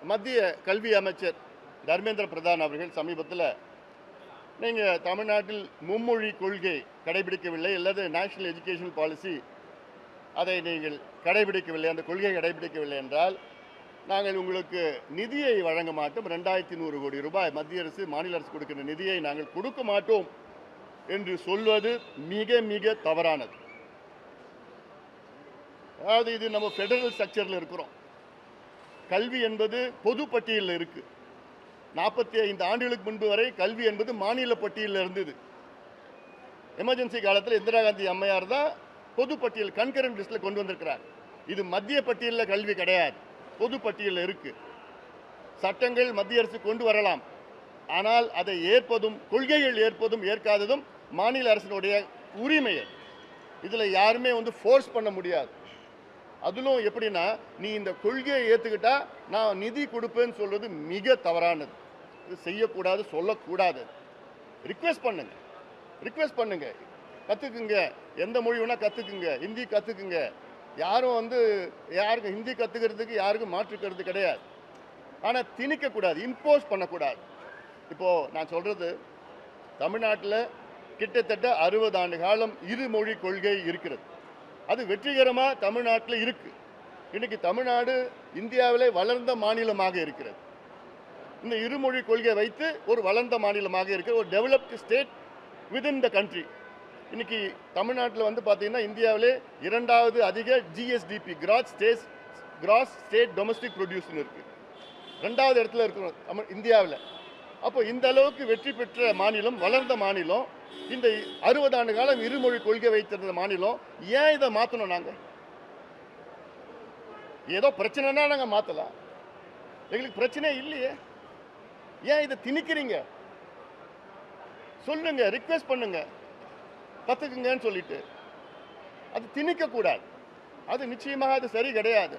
மத்திய கல்வி அமைச்சர் தர்மேந்திர பிரதான் அவர்கள் சமீபத்தில் நீங்கள் தமிழ்நாட்டில் மும்மொழி கொள்கை கடைபிடிக்கவில்லை அல்லது நேஷனல் எஜுகேஷன் பாலிசி அதை நீங்கள் கடைபிடிக்கவில்லை, அந்த கொள்கையை கடைபிடிக்கவில்லை என்றால் நாங்கள் உங்களுக்கு நிதியை வழங்க மாட்டோம், 2100 கோடி ரூபாய் மத்திய அரசு மாநில அரசு கொடுக்கிற நிதியை நாங்கள் கொடுக்க மாட்டோம் என்று சொல்வது மிக மிக தவறானது. அதாவது இது நம்ம ஃபெடரல் ஸ்ட்ரக்சரில் இருக்கிறோம். கல்வி என்பது பொது பட்டியலில் இருக்கு. 45 ஆண்டுகளுக்கு முன்பு வரை கல்வி என்பது மாநில பட்டியலில் இருந்தது. எமர்ஜென்சி காலத்தில் இந்திரா காந்தி அம்மையார் தான் பொது பட்டியல் கன்கரண்ட் லிஸ்ட்டில் கொண்டு வந்திருக்கிறார். இது மத்திய பட்டியலில் கல்வி கிடையாது, பொது பட்டியலில் இருக்கு. சட்டங்கள் மத்திய அரசு கொண்டு வரலாம், ஆனால் அதை ஏற்பதும் கொள்கைகள் ஏற்பதும் ஏற்காததும் மாநில அரசினுடைய உரிமையை. இதில் யாருமே ஃபோர்ஸ் பண்ண முடியாது. அதிலும் எப்படின்னா, நீ இந்த கொள்கையை ஏற்றுக்கிட்டா நான் நிதி கொடுப்பேன்னு சொல்றது மிக தவறானது. இது செய்யக்கூடாது, சொல்லக்கூடாது. ரிக்வெஸ்ட் பண்ணுங்க, கற்றுக்குங்க, எந்த மொழி வேணால் கற்றுக்குங்க, ஹிந்தி கற்றுக்குங்க. யாரும் யாருக்கும் ஹிந்தி கற்றுக்கிறதுக்கு யாருக்கும் மாற்றுக்கிறது கிடையாது. ஆனால் திணிக்கக்கூடாது, இம்போஸ் பண்ணக்கூடாது. இப்போது நான் சொல்கிறது, தமிழ்நாட்டில் கிட்டத்தட்ட 60 ஆண்டு காலம் இருமொழி கொள்கை இருக்கிறது. அது வெற்றிகரமாக தமிழ்நாட்டில் இருக்கு. இன்னைக்கு தமிழ்நாடு இந்தியாவிலே வளர்ந்த மாநிலமாக இருக்கிறது. இந்த இருமொழி கொள்கையை வைத்து ஒரு வளர்ந்த மாநிலமாக இருக்கிற ஒரு developed state within the country. இன்னைக்கு தமிழ்நாட்டில் பார்த்தீங்கன்னா இந்தியாவிலே 2வது அதிக GSDP கிராஸ் ஸ்டேட் டொமஸ்டிக் ப்ரொடியூஸ்னு இருக்கு. 2வது இடத்துல இருக்கிறோம் இந்தியாவில். அப்போ இந்த அளவுக்கு வெற்றி பெற்ற மாநிலம், வளர்ந்த மாநிலம், இந்த 60 ஆண்டு காலம் இருமொழி கொள்கை வைத்திருந்த மாநிலம், ஏன் இதை மாற்றணும்? நாங்கள் ஏதோ பிரச்சனைனா நாங்கள் மாற்றலாம், எங்களுக்கு பிரச்சனை இல்லையே. ஏன் இதை திணிக்கிறீங்க? சொல்லுங்க, ரிக்வெஸ்ட் பண்ணுங்க, கற்றுக்குங்கன்னு சொல்லிட்டு. அது திணிக்க கூடாது. அது நிச்சயமாக அது சரி கிடையாது.